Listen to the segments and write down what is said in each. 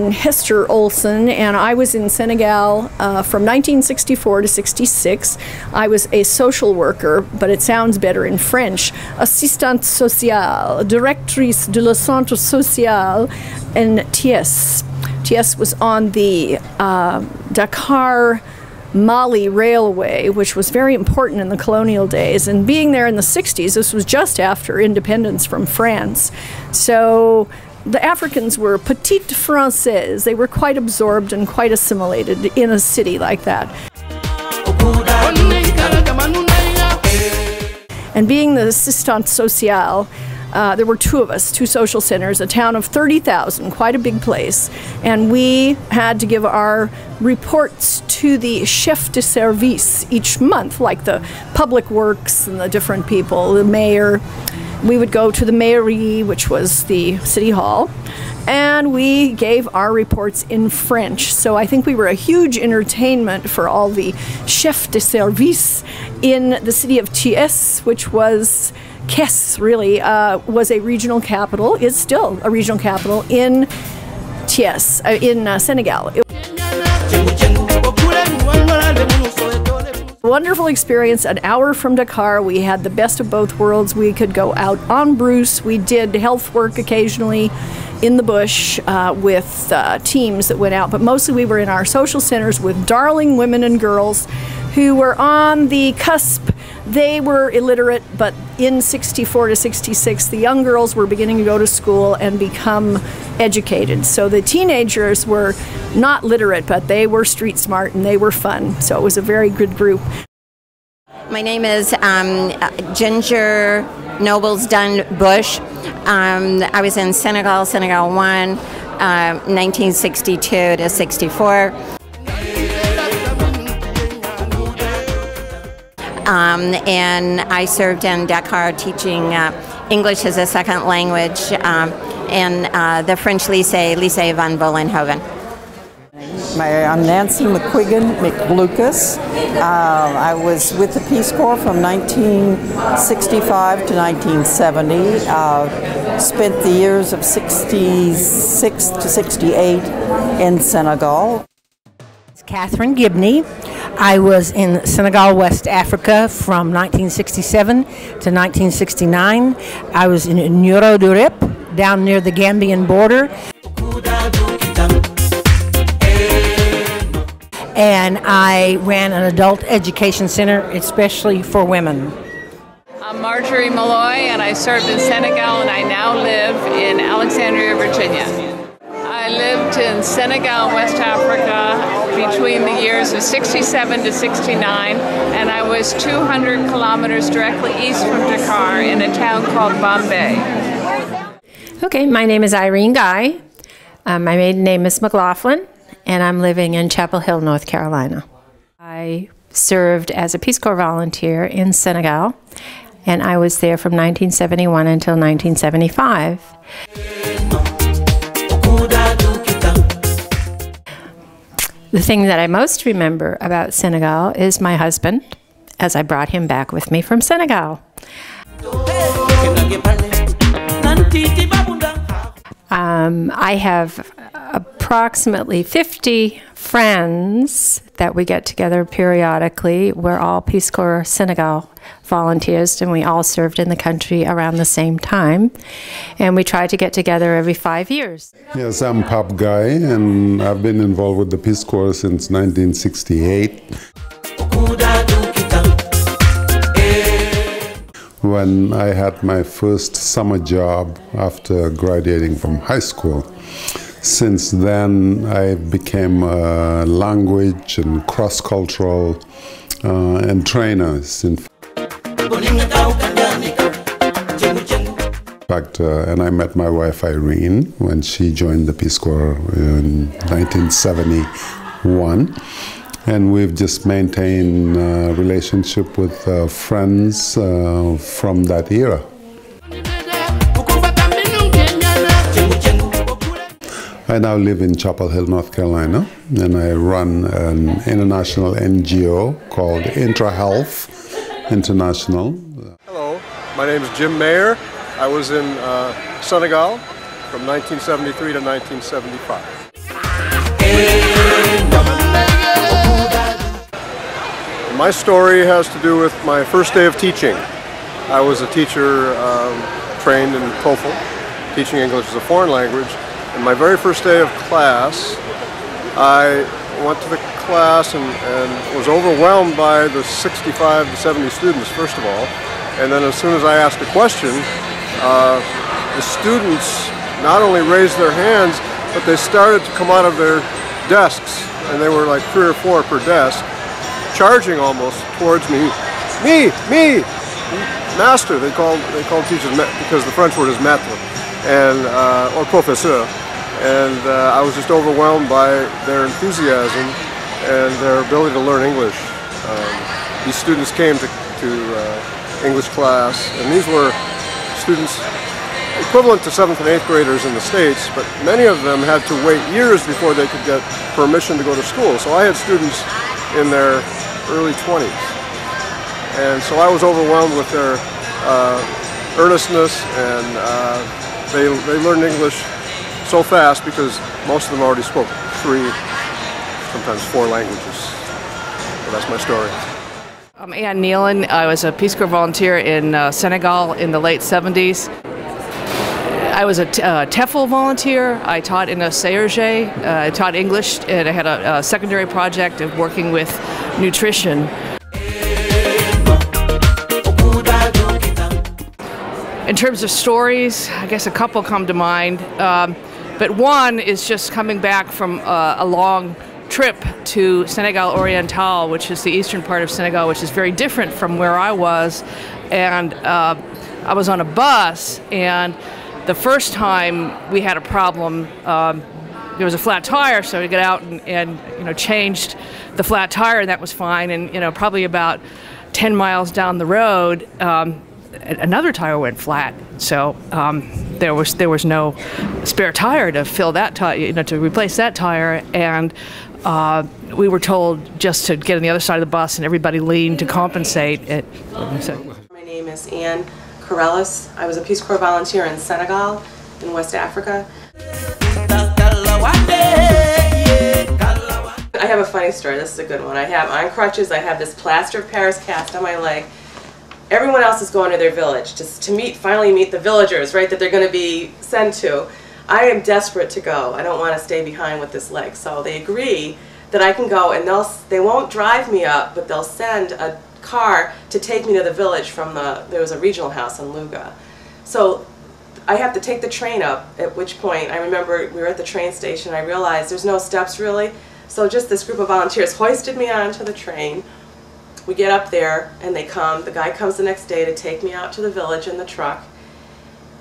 Marion Hester Olson, and I was in Senegal from 1964 to 66. I was a social worker, but it sounds better in French. Assistante sociale, directrice de le centre social in Thiès. Thiès was on the Dakar Mali Railway, which was very important in the colonial days. And being there in the 60s, this was just after independence from France. So the Africans were petites françaises. They were quite absorbed and quite assimilated in a city like that. And being the assistante sociale, there were two of us, two social centers, a town of 30,000, quite a big place, and we had to give our reports to the chef de service each month, like the public works and the different people, the mayor. We would go to the mairie, which was the city hall, and we gave our reports in French. So I think we were a huge entertainment for all the chefs de service in the city of Thiès, which was Kes, really, was a regional capital, is still a regional capital in Thiès, in Senegal. Wonderful experience, an hour from Dakar. We had the best of both worlds. We could go out on Bruce. We did health work occasionally in the bush with teams that went out, but mostly we were in our social centers with darling women and girls who were on the cusp. They were illiterate, but in 64 to 66, the young girls were beginning to go to school and become educated. So the teenagers were not literate, but they were street smart and they were fun. So it was a very good group. My name is Ginger Nobles Dunn Bush. I was in Senegal, Senegal 1, 1962 to 64. And I served in Dakar teaching English as a second language and the French Lycée van Vollenhoven. I'm Nancy McQuiggan McLucas. I was with the Peace Corps from 1965 to 1970. Spent the years of 66 to 68 in Senegal. Catherine Gibney. I was in Senegal, West Africa from 1967 to 1969. I was in Nioro du Rip, down near the Gambian border. And I ran an adult education center, especially for women. I'm Marjorie Malloy, and I served in Senegal, and I now live in Alexandria, Virginia. I lived in Senegal, West Africa, between the years of 67 to 69, and I was 200 kilometers directly east from Dakar in a town called Bombay. Okay, my name is Irene Guy. My maiden name is McLaughlin, and I'm living in Chapel Hill, North Carolina. I served as a Peace Corps volunteer in Senegal, and I was there from 1971 until 1975. The thing that I most remember about Senegal is my husband, as I brought him back with me from Senegal. I have approximately 50 friends that we get together periodically. We're all Peace Corps Senegal volunteers, and we all served in the country around the same time. And we try to get together every 5 years. Yes, I'm Pop Guy, and I've been involved with the Peace Corps since 1968. When I had my first summer job after graduating from high school. Since then, I became a language and cross-cultural and trainer. In fact, and I met my wife Irene when she joined the Peace Corps in 1971. And we've just maintained a relationship with friends from that era. I now live in Chapel Hill, North Carolina, and I run an international NGO called IntraHealth International. Hello, my name is Jim Mayer. I was in Senegal from 1973 to 1975. My story has to do with my first day of teaching. I was a teacher trained in TOEFL, teaching English as a foreign language. And my very first day of class, I went to the class and was overwhelmed by the 65 to 70 students, first of all. And then as soon as I asked a question, the students not only raised their hands, but they started to come out of their desks, and they were like 3 or 4 per desk, charging almost towards me, master. They called teachers because the French word is maître, and or professeur, and I was just overwhelmed by their enthusiasm and their ability to learn English. These students came to English class, and these were students equivalent to 7th and 8th graders in the States, but many of them had to wait years before they could get permission to go to school. So I had students in their early 20s. And so I was overwhelmed with their earnestness, and they learned English so fast because most of them already spoke 3, sometimes 4 languages. So that's my story. I'm Ann Nealon. I was a Peace Corps volunteer in Senegal in the late 70s. I was a TEFL volunteer. I taught in a CRG. I taught English, and I had a secondary project of working with nutrition. In terms of stories, I guess a couple come to mind. But one is just coming back from a long trip to Senegal Oriental, which is the eastern part of Senegal, which is very different from where I was. And I was on a bus, and the first time we had a problem, there was a flat tire, so we got out and changed the flat tire, and that was fine. And probably about 10 miles down the road, another tire went flat. So there was no spare tire to fill that tire, to replace that tire, and we were told just to get on the other side of the bus, and everybody leaned to compensate. My name is Ann Corellis. I was a Peace Corps volunteer in Senegal, in West Africa. I have a funny story. This is a good one. I have on crutches. I have this plaster of Paris cast on my leg. Everyone else is going to their village just to finally meet the villagers, right, that they're going to be sent to. I am desperate to go. I don't want to stay behind with this leg. So they agree that I can go, and they won't drive me up, but they'll send a car to take me to the village from there was a regional house in Louga. So I have to take the train up, at which point I remember we were at the train station. I realized there's no steps really, so just this group of volunteers hoisted me onto the train. We get up there, and they come. The guy comes the next day to take me out to the village in the truck,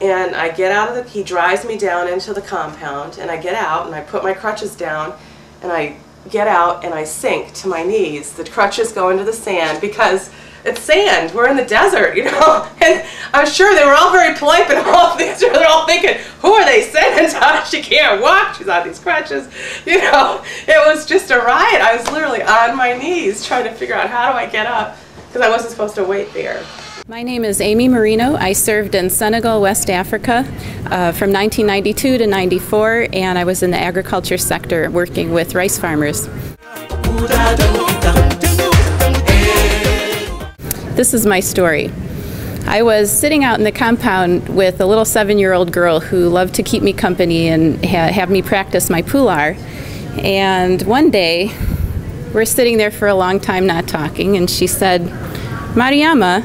and I get out of he drives me down into the compound, and I get out and I put my crutches down, and I get out and I sink to my knees. The crutches go into the sand because it's sand. We're in the desert, And I'm sure they were all very polite, but they're all thinking, who are they sending to us? She can't walk. She's on these crutches. It was just a riot. I was literally on my knees trying to figure out how do I get up because I wasn't supposed to wait there. My name is Amy Marino. I served in Senegal, West Africa from 1992 to 94, and I was in the agriculture sector working with rice farmers. This is my story. I was sitting out in the compound with a little 7-year-old girl who loved to keep me company and have me practice my pular. And one day, we're sitting there for a long time not talking, and she said, Mariama,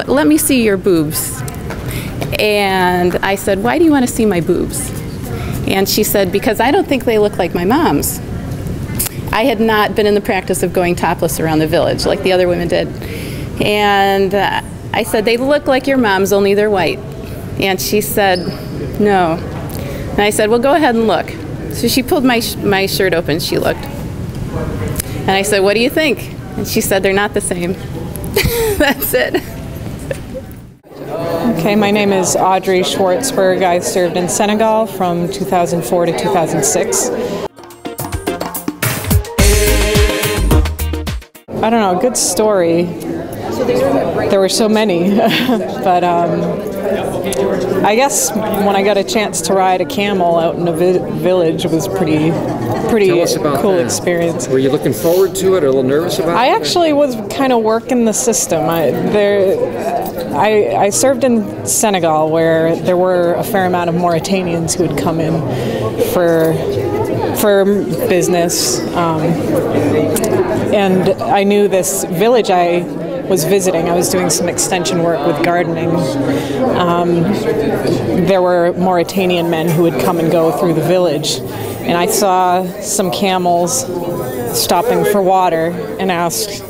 let me see your boobs. And I said, why do you want to see my boobs? And she said, because I don't think they look like my mom's. I had not been in the practice of going topless around the village like the other women did. And I said, they look like your mom's, only they're white. And she said, no. And I said, well, go ahead and look. So she pulled my shirt open, she looked. And I said, what do you think? And she said, they're not the same. That's it. Okay, my name is Audrey Schwartzberg. I served in Senegal from 2004 to 2006. I don't know, a good story. There were so many, but I guess when I got a chance to ride a camel out in a village, it was pretty cool experience. Were you looking forward to it or a little nervous about it? I actually was kind of working the system. I served in Senegal, where there were a fair amount of Mauritanians who would come in for business, and I knew this village I was visiting. I was doing some extension work with gardening. There were Mauritanian men who would come and go through the village, and I saw some camels stopping for water and asked,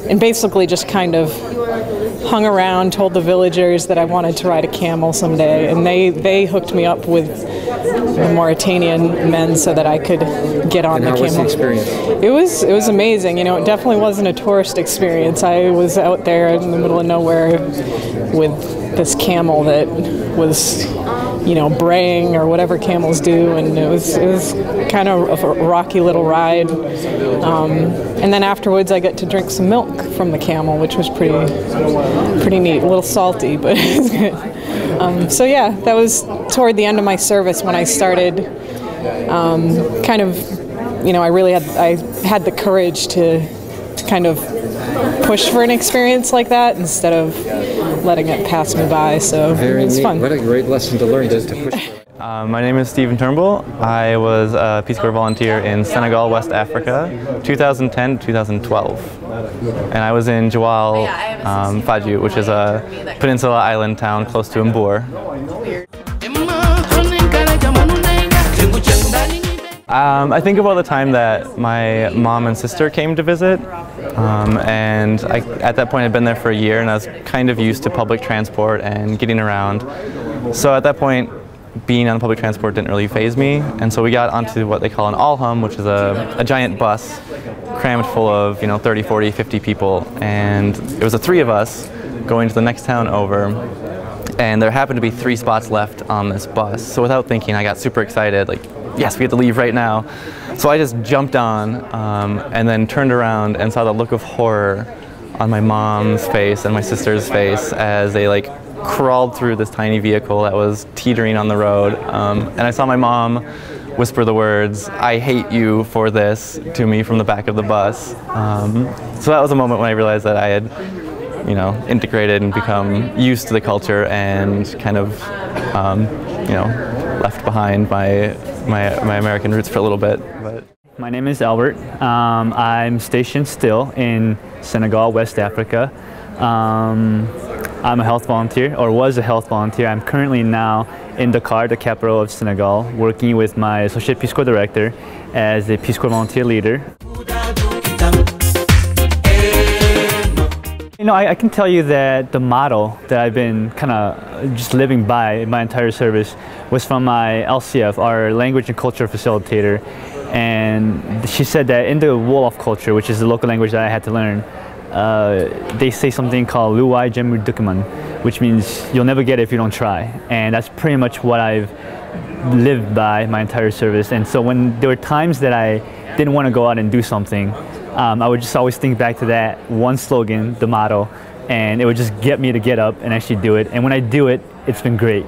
and basically just kind of hung around, told the villagers that I wanted to ride a camel someday, and they hooked me up with the Mauritanian men so that I could get on the camel. How was the experience? It was amazing. You know, it definitely wasn't a tourist experience. I was out there in the middle of nowhere with this camel that was, you know, braying or whatever camels do, and it was kind of a rocky little ride. And then afterwards, I got to drink some milk from the camel, which was pretty neat. A little salty, but it was good. So yeah, that was toward the end of my service when I started kind of, you know, I had the courage to kind of push for an experience like that instead of letting it pass me by. So it was fun. What a great lesson to learn to push. My name is Stephen Turnbull. I was a Peace Corps volunteer in Senegal, West Africa, 2010 to 2012. And I was in Joal, Fadjou, which is a peninsula island town close to Mbour. I think about the time that my mom and sister came to visit, and at that point I'd been there for a year, and I was kind of used to public transport and getting around. So at that point, being on public transport didn't really faze me, and so we got onto what they call an all-hum, which is a giant bus crammed full of, you know, 30, 40, 50 people, and it was the three of us going to the next town over, and there happened to be 3 spots left on this bus. So without thinking, I got super excited, like, yes, we get to leave right now. So I just jumped on and then turned around and saw the look of horror on my mom's face and my sister's face as they like crawled through this tiny vehicle that was teetering on the road. And I saw my mom whisper the words, "I hate you for this," to me from the back of the bus. So that was a moment when I realized that I had, you know, integrated and become used to the culture and kind of, you know, left behind my American roots for a little bit. But my name is Albert. I'm stationed still in Senegal, West Africa. I'm a health volunteer, or was a health volunteer. I'm currently now in Dakar, the capital of Senegal, working with my Associate Peace Corps Director as a Peace Corps volunteer leader. You know, I can tell you that the motto that I've been kind of just living by my entire service was from my LCF, our language and culture facilitator. And she said that in the Wolof culture, which is the local language that I had to learn, they say something called Luwai Jemur Dukuman, which means you'll never get it if you don't try. And that's pretty much what I've lived by my entire service. And so when there were times that I didn't want to go out and do something, I would just always think back to that one slogan, the motto, and it would just get me to get up and actually do it. And when I do it, it's been great.